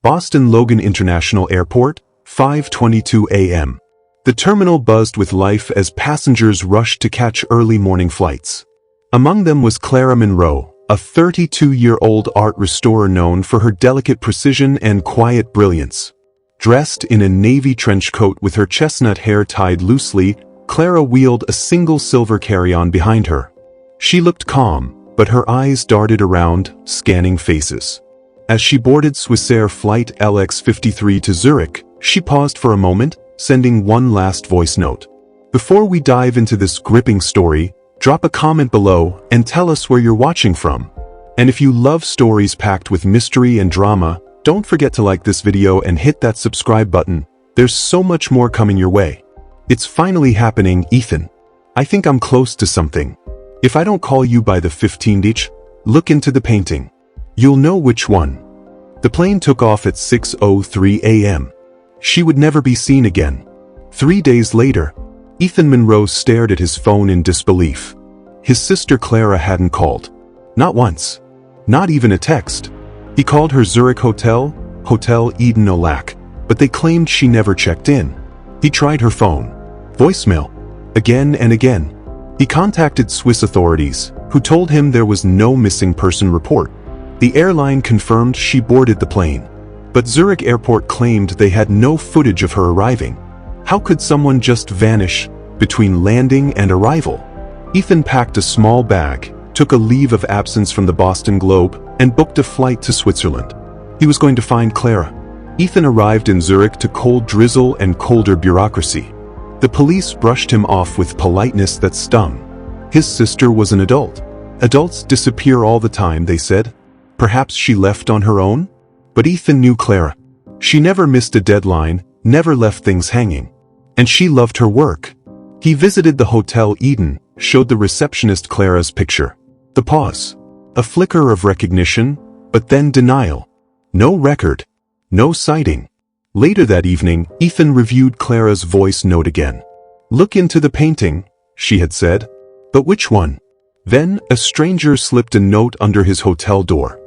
Boston Logan International Airport, 5:22 a.m. The terminal buzzed with life as passengers rushed to catch early morning flights. Among them was Clara Monroe, a 32-year-old art restorer known for her delicate precision and quiet brilliance. Dressed in a navy trench coat with her chestnut hair tied loosely, Clara wheeled a single silver carry-on behind her. She looked calm, but her eyes darted around, scanning faces. As she boarded Swissair flight LX53 to Zurich, she paused for a moment, sending one last voice note. Before we dive into this gripping story, drop a comment below and tell us where you're watching from. And if you love stories packed with mystery and drama, don't forget to like this video and hit that subscribe button. There's so much more coming your way. It's finally happening, Ethan. I think I'm close to something. If I don't call you by the 15th, look into the painting. You'll know which one. The plane took off at 6:03 a.m. She would never be seen again. 3 days later, Ethan Monroe stared at his phone in disbelief. His sister Clara hadn't called. Not once. Not even a text. He called her Zurich Hotel, Hotel Eden Olac, but they claimed she never checked in. He tried her phone. Voicemail. Again and again. He contacted Swiss authorities, who told him there was no missing person report. The airline confirmed she boarded the plane. But Zurich Airport claimed they had no footage of her arriving. How could someone just vanish between landing and arrival? Ethan packed a small bag, took a leave of absence from the Boston Globe, and booked a flight to Switzerland. He was going to find Clara. Ethan arrived in Zurich to cold drizzle and colder bureaucracy. The police brushed him off with politeness that stung. His sister was an adult. Adults disappear all the time, they said. Perhaps she left on her own? But Ethan knew Clara. She never missed a deadline, never left things hanging. And she loved her work. He visited the Hotel Eden, showed the receptionist Clara's picture. The pause. A flicker of recognition, but then denial. No record. No sighting. Later that evening, Ethan reviewed Clara's voice note again. Look into the painting, she had said. But which one? Then, a stranger slipped a note under his hotel door.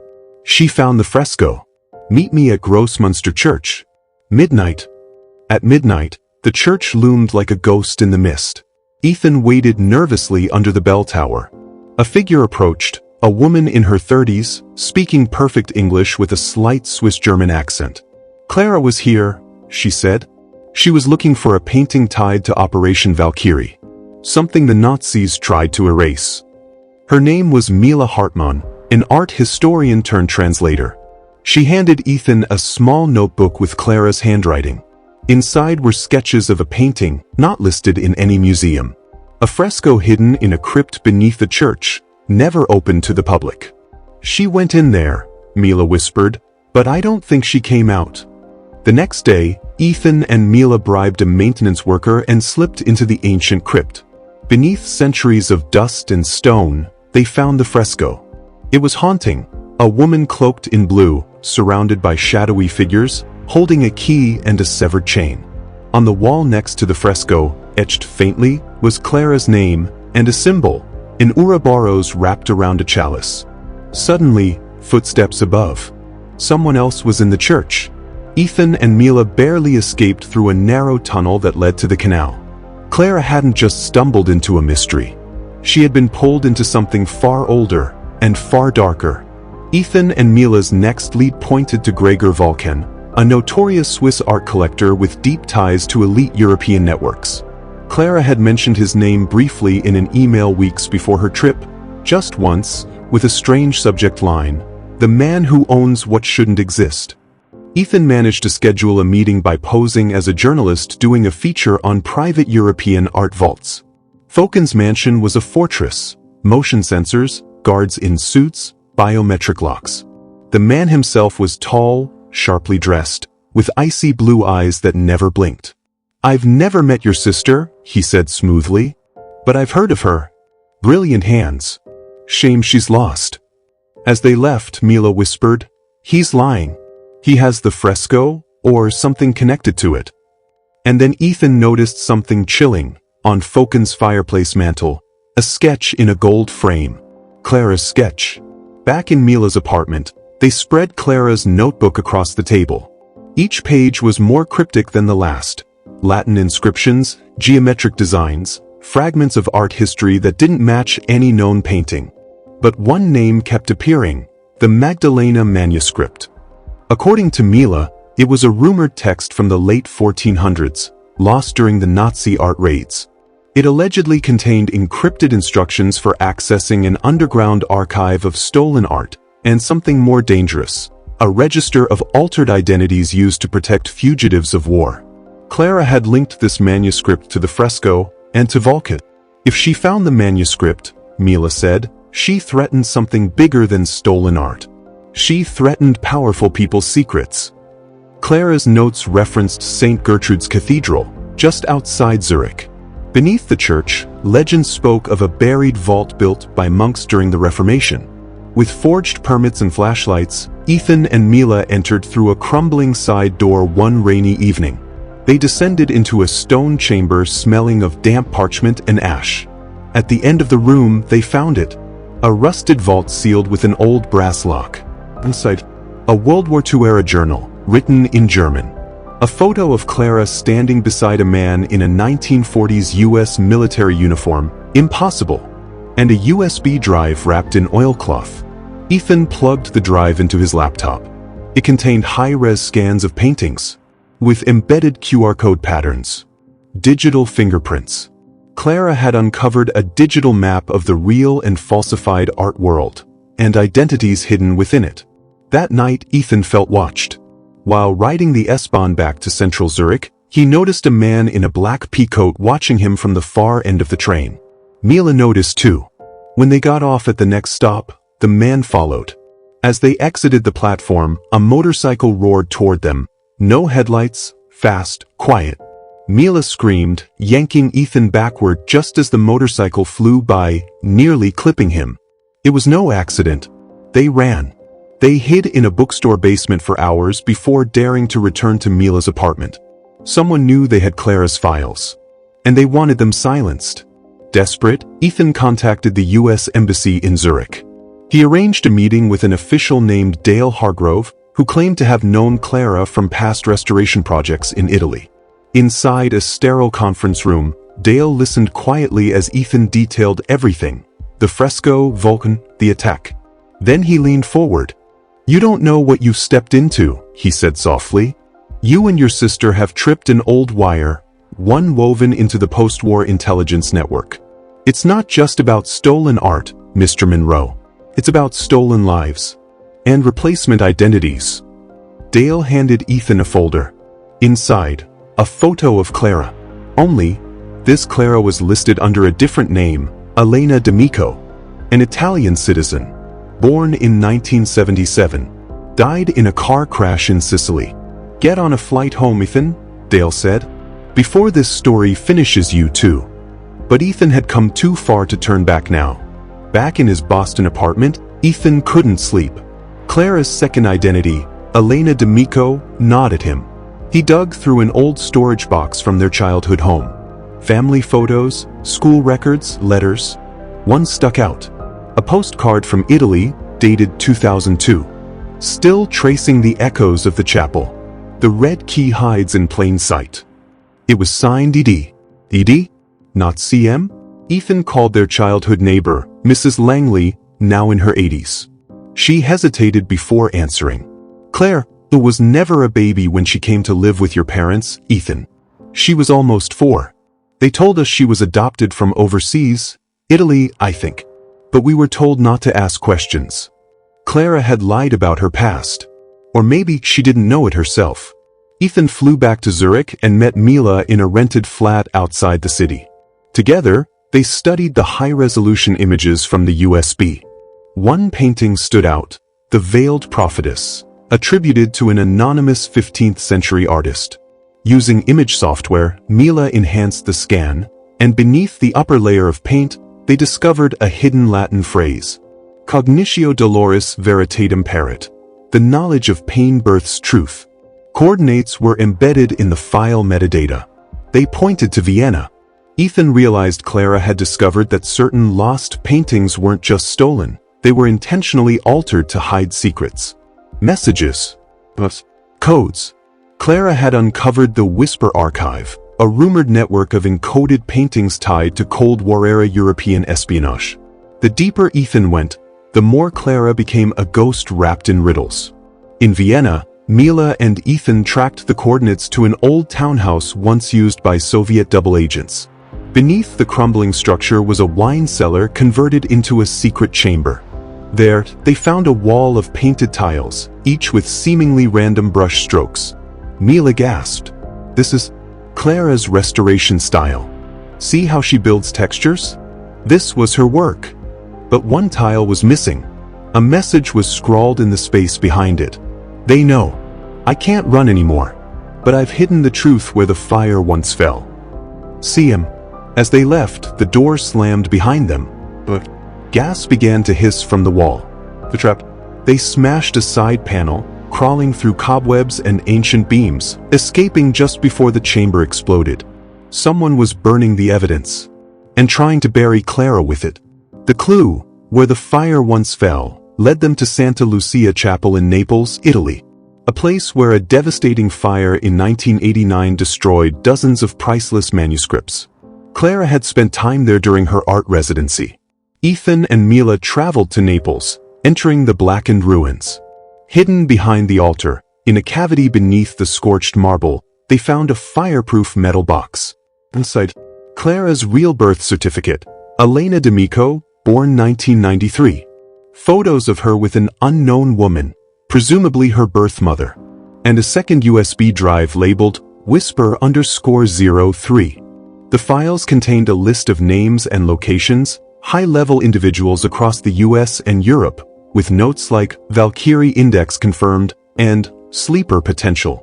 She found the fresco. Meet me at Grossmünster Church. Midnight. At midnight, the church loomed like a ghost in the mist. Ethan waited nervously under the bell tower. A figure approached, a woman in her 30s, speaking perfect English with a slight Swiss-German accent. Clara was here, she said. She was looking for a painting tied to Operation Valkyrie. Something the Nazis tried to erase. Her name was Mila Hartmann, an art historian turned translator. She handed Ethan a small notebook with Clara's handwriting. Inside were sketches of a painting not listed in any museum. A fresco hidden in a crypt beneath the church, never open to the public. She went in there, Mila whispered, but I don't think she came out. The next day, Ethan and Mila bribed a maintenance worker and slipped into the ancient crypt. Beneath centuries of dust and stone, they found the fresco. It was haunting, a woman cloaked in blue, surrounded by shadowy figures, holding a key and a severed chain. On the wall next to the fresco, etched faintly, was Clara's name and a symbol, an Ouroboros wrapped around a chalice. Suddenly, footsteps above. Someone else was in the church. Ethan and Mila barely escaped through a narrow tunnel that led to the canal. Clara hadn't just stumbled into a mystery. She had been pulled into something far older and far darker. Ethan and Mila's next lead pointed to Gregor Volken, a notorious Swiss art collector with deep ties to elite European networks. Clara had mentioned his name briefly in an email weeks before her trip, just once, with a strange subject line, "The man who owns what shouldn't exist." Ethan managed to schedule a meeting by posing as a journalist doing a feature on private European art vaults. Volken's mansion was a fortress, motion sensors, guards in suits, biometric locks. The man himself was tall, sharply dressed, with icy blue eyes that never blinked. "I've never met your sister," he said smoothly, "but I've heard of her. Brilliant hands. Shame she's lost." As they left, Mila whispered, "He's lying. He has the fresco, or something connected to it." And then Ethan noticed something chilling, on Volken's fireplace mantel, a sketch in a gold frame. Clara's sketch. Back in Mila's apartment, They spread Clara's notebook across the table. Each page was more cryptic than the last. Latin inscriptions, geometric designs, fragments of art history that didn't match any known painting. But one name kept appearing: the Magdalena manuscript. According to Mila, it was a rumored text from the late 1400s, lost during the Nazi art raids. It allegedly contained encrypted instructions for accessing an underground archive of stolen art, and something more dangerous, a register of altered identities used to protect fugitives of war. Clara had linked this manuscript to the fresco and to Volkit. If she found the manuscript, Mila said, she threatened something bigger than stolen art. She threatened powerful people's secrets. Clara's notes referenced St. Gertrude's Cathedral, just outside Zurich. Beneath the church, legend spoke of a buried vault built by monks during the Reformation. With forged permits and flashlights, Ethan and Mila entered through a crumbling side door one rainy evening. They descended into a stone chamber smelling of damp parchment and ash. At the end of the room, they found it. A rusted vault sealed with an old brass lock. Inside, a World War II-era journal, written in German. A photo of Clara standing beside a man in a 1940s US military uniform, impossible. And a USB drive wrapped in oilcloth. Ethan plugged the drive into his laptop. It contained high-res scans of paintings, with embedded QR code patterns. Digital fingerprints. Clara had uncovered a digital map of the real and falsified art world, and identities hidden within it. That night, Ethan felt watched. While riding the S-Bahn back to central Zurich, he noticed a man in a black peacoat watching him from the far end of the train. Mila noticed too. When they got off at the next stop, the man followed. As they exited the platform, a motorcycle roared toward them. No headlights, fast, quiet. Mila screamed, yanking Ethan backward just as the motorcycle flew by, nearly clipping him. It was no accident. They ran. They hid in a bookstore basement for hours before daring to return to Mila's apartment. Someone knew they had Clara's files, and they wanted them silenced. Desperate, Ethan contacted the US Embassy in Zurich. He arranged a meeting with an official named Dale Hargrove, who claimed to have known Clara from past restoration projects in Italy. Inside a sterile conference room, Dale listened quietly as Ethan detailed everything: the fresco, Vulcan, the attack. Then he leaned forward. "You don't know what you've stepped into," he said softly. "You and your sister have tripped an old wire, one woven into the post-war intelligence network. It's not just about stolen art, Mr. Monroe. It's about stolen lives. And replacement identities." Dale handed Ethan a folder. Inside, a photo of Clara. Only, this Clara was listed under a different name, Elena D'Amico, an Italian citizen, born in 1977, died in a car crash in Sicily. "Get on a flight home, Ethan," Dale said. "Before this story finishes you too." But Ethan had come too far to turn back now. Back in his Boston apartment, Ethan couldn't sleep. Clara's second identity, Elena D'Amico, gnawed at him. He dug through an old storage box from their childhood home. Family photos, school records, letters. One stuck out. A postcard from Italy, dated 2002. Still tracing the echoes of the chapel. The red key hides in plain sight. It was signed ED. ED? Not CM? Ethan called their childhood neighbor, Mrs. Langley, now in her 80s. She hesitated before answering. "Claire, who was never a baby when she came to live with your parents, Ethan. She was almost 4. They told us she was adopted from overseas, Italy, I think. But we were told not to ask questions." Clara had lied about her past. Or maybe she didn't know it herself. Ethan flew back to Zurich and met Mila in a rented flat outside the city. Together, they studied the high-resolution images from the USB. One painting stood out, The Veiled Prophetess, attributed to an anonymous 15th century artist. Using image software, Mila enhanced the scan, and beneath the upper layer of paint, they discovered a hidden Latin phrase. Cognitio doloris veritatem paret. The knowledge of pain births truth. Coordinates were embedded in the file metadata. They pointed to Vienna. Ethan realized Clara had discovered that certain lost paintings weren't just stolen, they were intentionally altered to hide secrets. Messages. Codes. Clara had uncovered the Whisper Archive, a rumored network of encoded paintings tied to Cold War-era European espionage. The deeper Ethan went, the more Clara became a ghost wrapped in riddles. In Vienna, Mila and Ethan tracked the coordinates to an old townhouse once used by Soviet double agents. Beneath the crumbling structure was a wine cellar converted into a secret chamber. There, they found a wall of painted tiles, each with seemingly random brush strokes. Mila gasped. This is Clara's restoration style. See how she builds textures? This was her work. But one tile was missing. A message was scrawled in the space behind it. They know. I can't run anymore. But I've hidden the truth where the fire once fell. See him. As they left, the door slammed behind them. But gas began to hiss from the wall. The trap. They smashed a side panel, crawling through cobwebs and ancient beams, escaping just before the chamber exploded. Someone was burning the evidence. And trying to bury Clara with it. The clue, where the fire once fell, led them to Santa Lucia Chapel in Naples, Italy. A place where a devastating fire in 1989 destroyed dozens of priceless manuscripts. Clara had spent time there during her art residency. Ethan and Mila traveled to Naples, entering the blackened ruins. Hidden behind the altar, in a cavity beneath the scorched marble, they found a fireproof metal box. Inside, Clara's real birth certificate, Elena D'Amico, born 1993. Photos of her with an unknown woman, presumably her birth mother. And a second USB drive labeled Whisper_03. The files contained a list of names and locations, high-level individuals across the US and Europe, with notes like Valkyrie Index confirmed and Sleeper potential.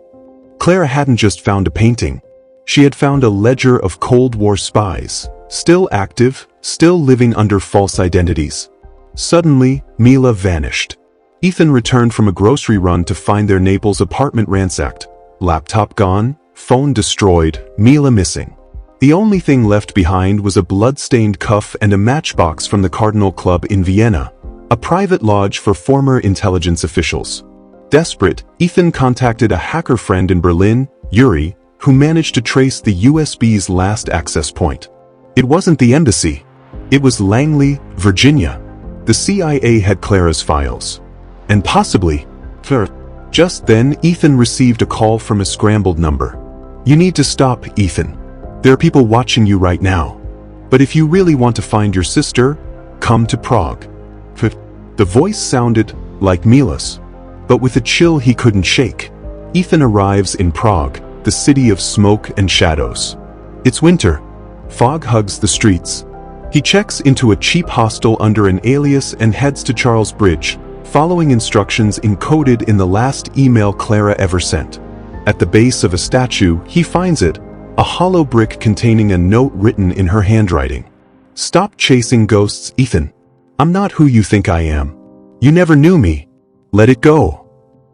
Clara hadn't just found a painting. She had found a ledger of Cold War spies, still active, still living under false identities. Suddenly, Mila vanished. Ethan returned from a grocery run to find their Naples apartment ransacked. Laptop gone, phone destroyed, Mila missing. The only thing left behind was a blood-stained cuff and a matchbox from the Cardinal Club in Vienna, a private lodge for former intelligence officials. Desperate, Ethan contacted a hacker friend in Berlin, Yuri, who managed to trace the USB's last access point. It wasn't the embassy. It was Langley, Virginia. The CIA had Clara's files. And possibly, just then Ethan received a call from a scrambled number. You need to stop, Ethan. There are people watching you right now. But if you really want to find your sister, come to Prague. The voice sounded like Mila's, but with a chill he couldn't shake. Ethan arrives in Prague, the city of smoke and shadows. It's winter. Fog hugs the streets. He checks into a cheap hostel under an alias and heads to Charles Bridge, following instructions encoded in the last email Clara ever sent. At the base of a statue, he finds it, a hollow brick containing a note written in her handwriting. Stop chasing ghosts, Ethan. I'm not who you think I am. You never knew me. Let it go.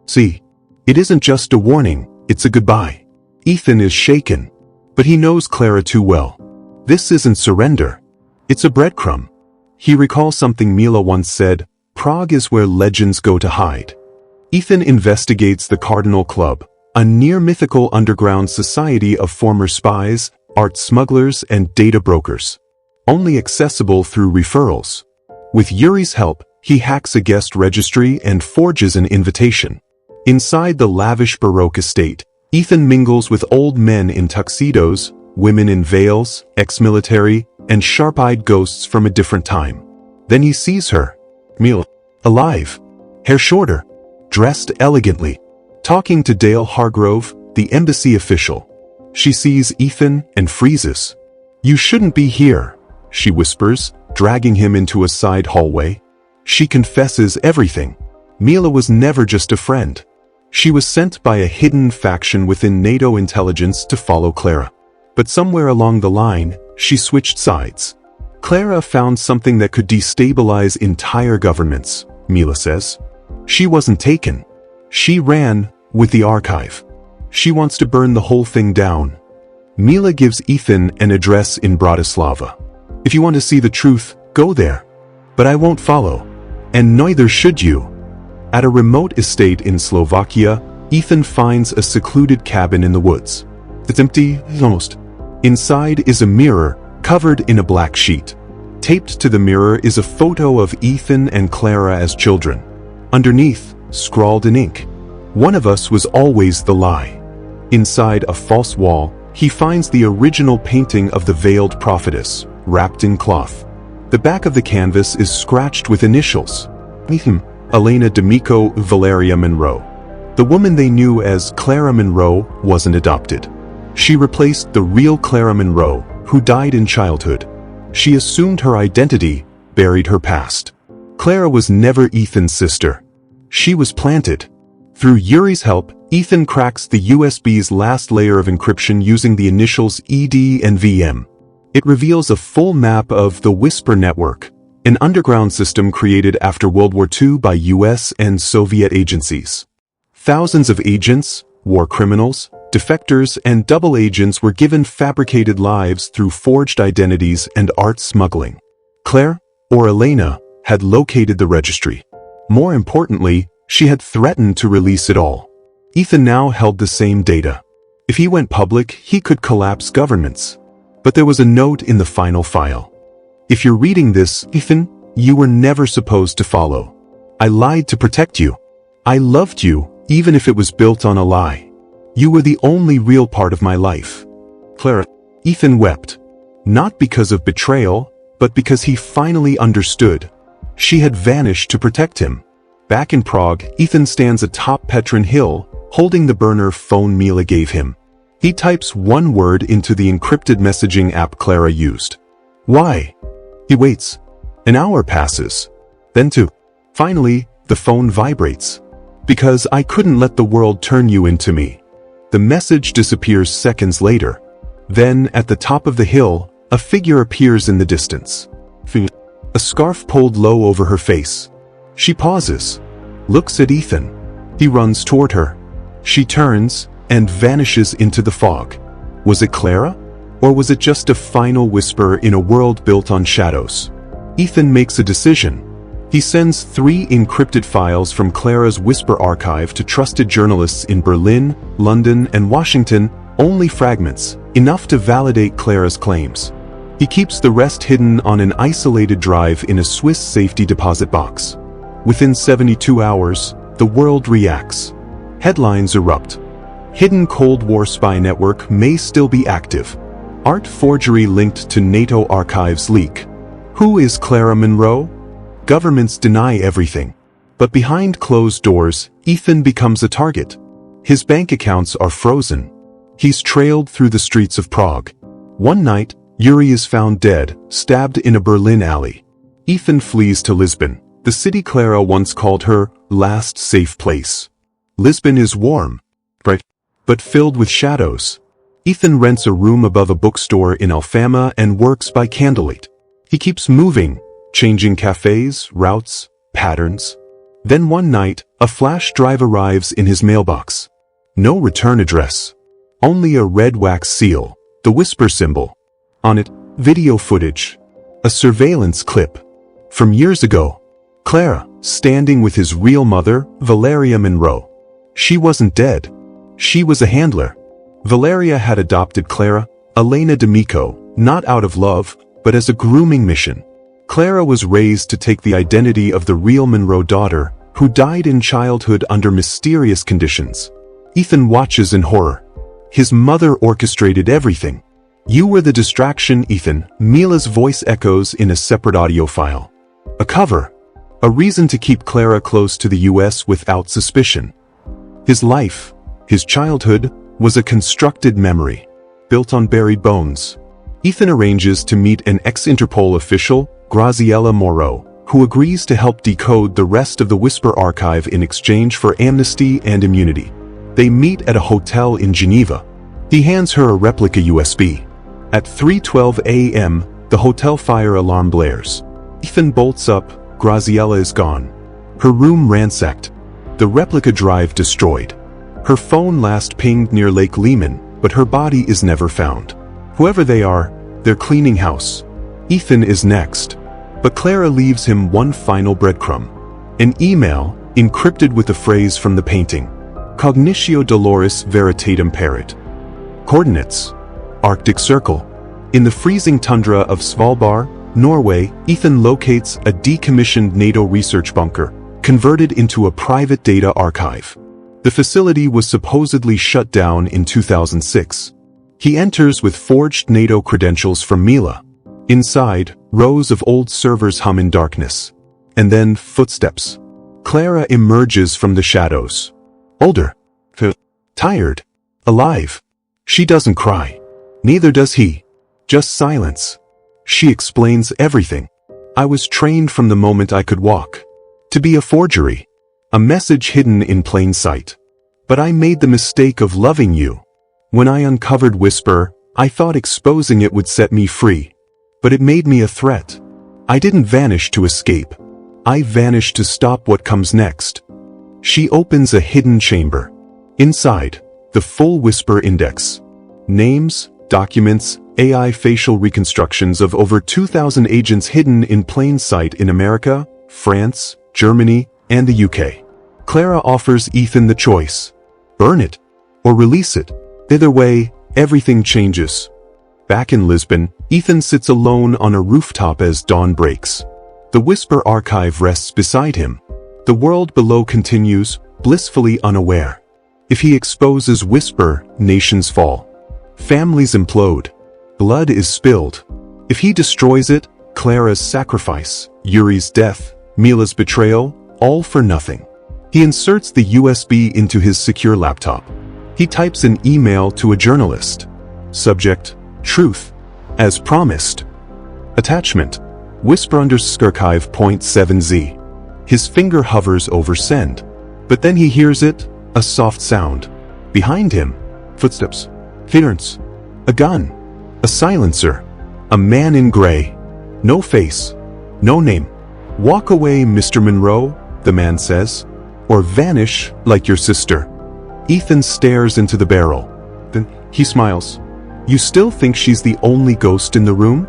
See, it isn't just a warning, it's a goodbye. Ethan is shaken, but he knows Clara too well. This isn't surrender. It's a breadcrumb. He recalls something Mila once said, Prague is where legends go to hide. Ethan investigates the Cardinal Club, a near-mythical underground society of former spies, art smugglers, and data brokers. Only accessible through referrals. With Yuri's help, he hacks a guest registry and forges an invitation. Inside the lavish Baroque estate, Ethan mingles with old men in tuxedos, women in veils, ex-military, and sharp-eyed ghosts from a different time. Then he sees her, Mila, alive, hair shorter, dressed elegantly, talking to Dale Hargrove, the embassy official. She sees Ethan and freezes. You shouldn't be here, she whispers, dragging him into a side hallway. She confesses everything. Mila was never just a friend. She was sent by a hidden faction within NATO intelligence to follow Clara. But somewhere along the line, she switched sides. Clara found something that could destabilize entire governments, Mila says. She wasn't taken. She ran with the archive. She wants to burn the whole thing down. Mila gives Ethan an address in Bratislava. If you want to see the truth, go there. But I won't follow. And neither should you. At a remote estate in Slovakia, Ethan finds a secluded cabin in the woods. It's empty, almost. Inside is a mirror covered in a black sheet. Taped to the mirror is a photo of Ethan and Clara as children. Underneath, scrawled in ink, "One of us was always the lie." Inside a false wall, he finds the original painting of the veiled prophetess, wrapped in cloth. The back of the canvas is scratched with initials. Elena D'Amico Valeria Monroe. The woman they knew as Clara Monroe wasn't adopted. She replaced the real Clara Monroe, who died in childhood. She assumed her identity, buried her past. Clara was never Ethan's sister. She was planted. Through Yuri's help, Ethan cracks the USB's last layer of encryption using the initials ED and VM. It reveals a full map of the Whisper Network, an underground system created after World War II by US and Soviet agencies. Thousands of agents, war criminals, defectors, and double agents were given fabricated lives through forged identities and art smuggling. Claire, or Elena, had located the registry. More importantly, she had threatened to release it all. Ethan now held the same data. If he went public, he could collapse governments. But there was a note in the final file. "If you're reading this, Ethan, you were never supposed to follow. I lied to protect you. I loved you, even if it was built on a lie. You were the only real part of my life." Clara. Ethan wept. Not because of betrayal, but because he finally understood. She had vanished to protect him. Back in Prague, Ethan stands atop Petrin Hill, holding the burner phone Mila gave him. He types one word into the encrypted messaging app Clara used. "Why?" He waits. An hour passes. Then two. Finally, the phone vibrates. "Because I couldn't let the world turn you into me." The message disappears seconds later. Then, at the top of the hill, a figure appears in the distance. A scarf pulled low over her face. She pauses, looks at Ethan. He runs toward her. She turns and vanishes into the fog. Was it Clara? Or was it just a final whisper in a world built on shadows? Ethan makes a decision. He sends 3 encrypted files from Clara's Whisper archive to trusted journalists in Berlin, London, and Washington, only fragments, enough to validate Clara's claims. He keeps the rest hidden on an isolated drive in a Swiss safety deposit box. Within 72 hours, the world reacts. Headlines erupt. Hidden Cold War spy network may still be active. Art forgery linked to NATO archives leak. Who is Clara Monroe? Governments deny everything. But behind closed doors, Ethan becomes a target. His bank accounts are frozen. He's trailed through the streets of Prague. One night, Yuri is found dead, stabbed in a Berlin alley. Ethan flees to Lisbon, the city Clara once called her last safe place. Lisbon is warm, bright, but filled with shadows. Ethan rents a room above a bookstore in Alfama and works by candlelight. He keeps moving, changing cafes, routes, patterns. Then one night, a flash drive arrives in his mailbox. No return address. Only a red wax seal, the Whisper symbol. On it, video footage. A surveillance clip. From years ago. Clara, standing with his real mother, Valeria Monroe. She wasn't dead. She was a handler. Valeria had adopted Clara, Elena D'Amico, not out of love, but as a grooming mission. Clara was raised to take the identity of the real Monroe daughter, who died in childhood under mysterious conditions. Ethan watches in horror. His mother orchestrated everything. "You were the distraction, Ethan," Mila's voice echoes in a separate audio file. A cover. A reason to keep Clara close to the US without suspicion. His life, his childhood, was a constructed memory, built on buried bones. Ethan arranges to meet an ex-Interpol official, Graziella Moreau, who agrees to help decode the rest of the Whisper archive in exchange for amnesty and immunity. They meet at a hotel in Geneva. He hands her a replica USB. At 3:12 a.m., the hotel fire alarm blares. Ethan bolts up, Graziella is gone. Her room ransacked. The replica drive destroyed. Her phone last pinged near Lake Lehman, but her body is never found. Whoever they are, they're cleaning house. Ethan is next. But Clara leaves him one final breadcrumb. An email encrypted with a phrase from the painting. Cognitio Doloris Veritatem Paret. Coordinates: Arctic Circle. In the freezing tundra of Svalbard, Norway, Ethan locates a decommissioned NATO research bunker, converted into a private data archive. The facility was supposedly shut down in 2006. He enters with forged NATO credentials from Mila. Inside, rows of old servers hum in darkness. And then, footsteps. Clara emerges from the shadows. Older. Tired. Alive. She doesn't cry. Neither does he. Just silence. She explains everything. I was trained from the moment I could walk. To be a forgery. A message hidden in plain sight. But I made the mistake of loving you. When I uncovered Whisper, I thought exposing it would set me free. But it made me a threat. I didn't vanish to escape. I vanished to stop what comes next. She opens a hidden chamber. Inside, the full Whisper index. Names, documents, AI facial reconstructions of over 2,000 agents hidden in plain sight in America, France, Germany, and the UK. Clara offers Ethan the choice. Burn it, or release it. Either way, everything changes. Back in Lisbon, Ethan sits alone on a rooftop as dawn breaks. The Whisper archive rests beside him. The world below continues, blissfully unaware. If he exposes Whisper, nations fall. Families implode. Blood is spilled. If he destroys it, Clara's sacrifice, Yuri's death, Mila's betrayal, all for nothing. He inserts the USB into his secure laptop. He types an email to a journalist. Subject: Truth. As promised. Attachment: Whisper_archive.7z. His finger hovers over send. But then he hears it, a soft sound. Behind him, footsteps. Clearance. A gun. A silencer. A man in gray. No face. No name. Walk away, Mr. Monroe, the man says. Or vanish like your sister. Ethan stares into the barrel. Then he smiles. You still think she's the only ghost in the room?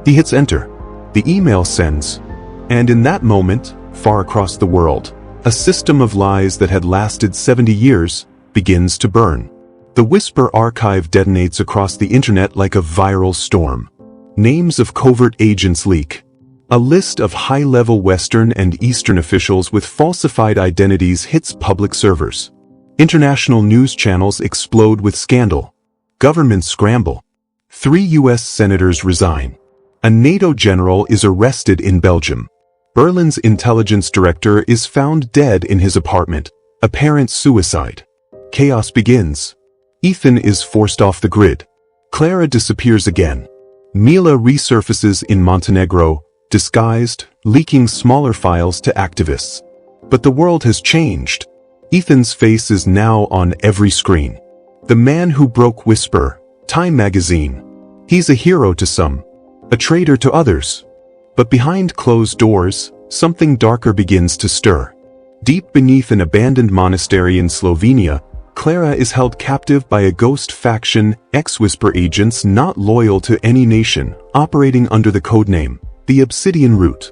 He hits enter. The email sends. And in that moment, far across the world, a system of lies that had lasted 70 years begins to burn. The Whisper archive detonates across the internet like a viral storm. Names of covert agents leak. A list of high-level Western and Eastern officials with falsified identities hits public servers. International news channels explode with scandal. Governments scramble. 3 U.S. senators resign. A NATO general is arrested in Belgium. Berlin's intelligence director is found dead in his apartment, apparent suicide. Chaos begins. Ethan is forced off the grid. Clara disappears again. Mila resurfaces in Montenegro, disguised, leaking smaller files to activists. But the world has changed. Ethan's face is now on every screen. The man who broke Whisper, Time magazine. He's a hero to some, a traitor to others. But behind closed doors, something darker begins to stir. Deep beneath an abandoned monastery in Slovenia, Clara is held captive by a ghost faction, ex-Whisper agents not loyal to any nation, operating under the codename, the Obsidian Root.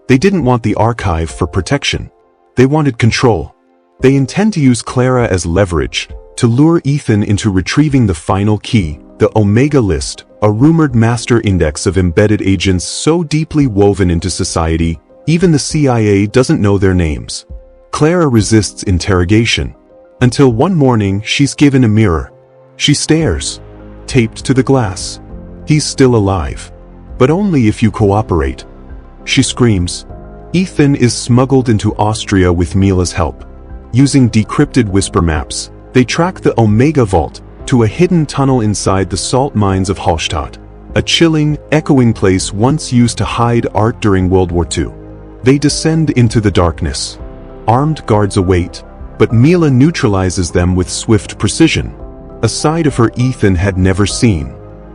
They didn't want the archive for protection. They wanted control. They intend to use Clara as leverage, to lure Ethan into retrieving the final key, the Omega List, a rumored master index of embedded agents so deeply woven into society, even the CIA doesn't know their names. Clara resists interrogation. Until one morning she's given a mirror. She stares. Taped to the glass. He's still alive. But only if you cooperate. She screams. Ethan is smuggled into Austria with Mila's help. Using decrypted Whisper maps, they track the Omega Vault to a hidden tunnel inside the salt mines of Hallstatt, a chilling, echoing place once used to hide art during World War II. They descend into the darkness. Armed guards await, but Mila neutralizes them with swift precision, a side of her Ethan had never seen.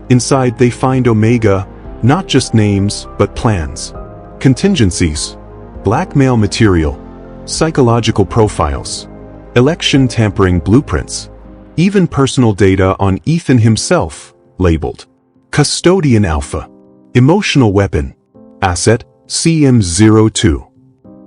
Inside they find Omega, not just names, but plans. Contingencies. Blackmail material. Psychological profiles. Election tampering blueprints. Even personal data on Ethan himself, labeled Custodian Alpha. Emotional weapon. Asset, CM02.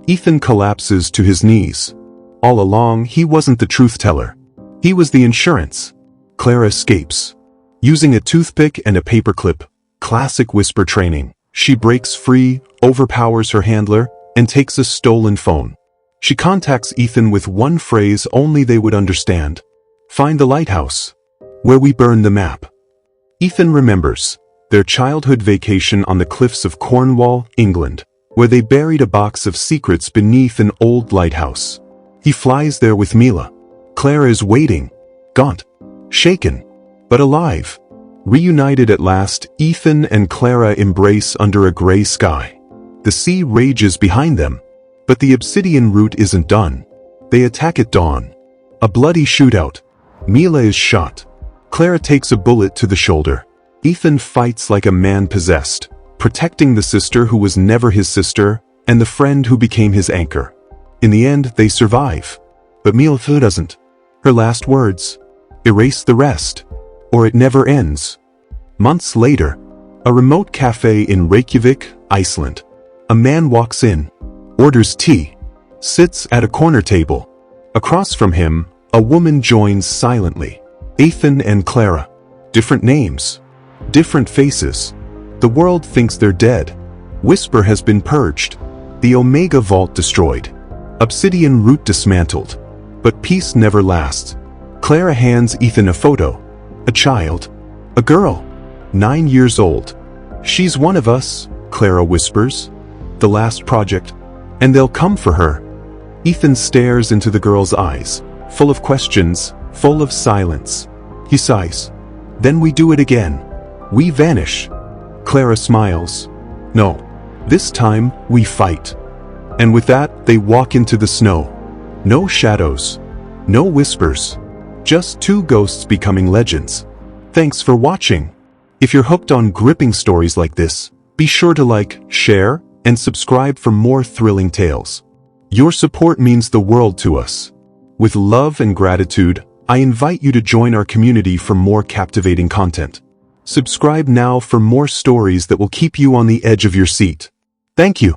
Ethan collapses to his knees. All along, he wasn't the truth teller. He was the insurance. Clara escapes. Using a toothpick and a paperclip, classic whisper training, she breaks free, overpowers her handler, and takes a stolen phone. She contacts Ethan with one phrase only they would understand. "Find the lighthouse, where we burn the map." Ethan remembers their childhood vacation on the cliffs of Cornwall, England, where they buried a box of secrets beneath an old lighthouse. He flies there with Mila. Clara is waiting, gaunt, shaken, but alive. Reunited at last, Ethan and Clara embrace under a gray sky. The sea rages behind them, but the obsidian route isn't done. They attack at dawn. A bloody shootout. Mila is shot. Clara takes a bullet to the shoulder. Ethan fights like a man possessed, protecting the sister who was never his sister, and the friend who became his anchor. In the end, they survive. But Mila doesn't. Her last words: "Erase the rest, or it never ends." Months later, a remote cafe in Reykjavik, Iceland. A man walks in, orders tea, sits at a corner table. Across from him, a woman joins silently. Ethan and Clara. Different names. Different faces. The world thinks they're dead. Whisper has been purged. The Omega Vault destroyed. Obsidian route dismantled. But peace never lasts. Clara hands Ethan a photo. A child. A girl. 9 years old. "She's one of us," Clara whispers. "The last project. And they'll come for her." Ethan stares into the girl's eyes, full of questions, full of silence. He sighs. "Then we do it again. We vanish." Clara smiles. "No. This time, we fight." And with that, they walk into the snow. No shadows. No whispers. Just two ghosts becoming legends. Thanks for watching. If you're hooked on gripping stories like this, be sure to like, share, and subscribe for more thrilling tales. Your support means the world to us. With love and gratitude, I invite you to join our community for more captivating content. Subscribe now for more stories that will keep you on the edge of your seat. Thank you.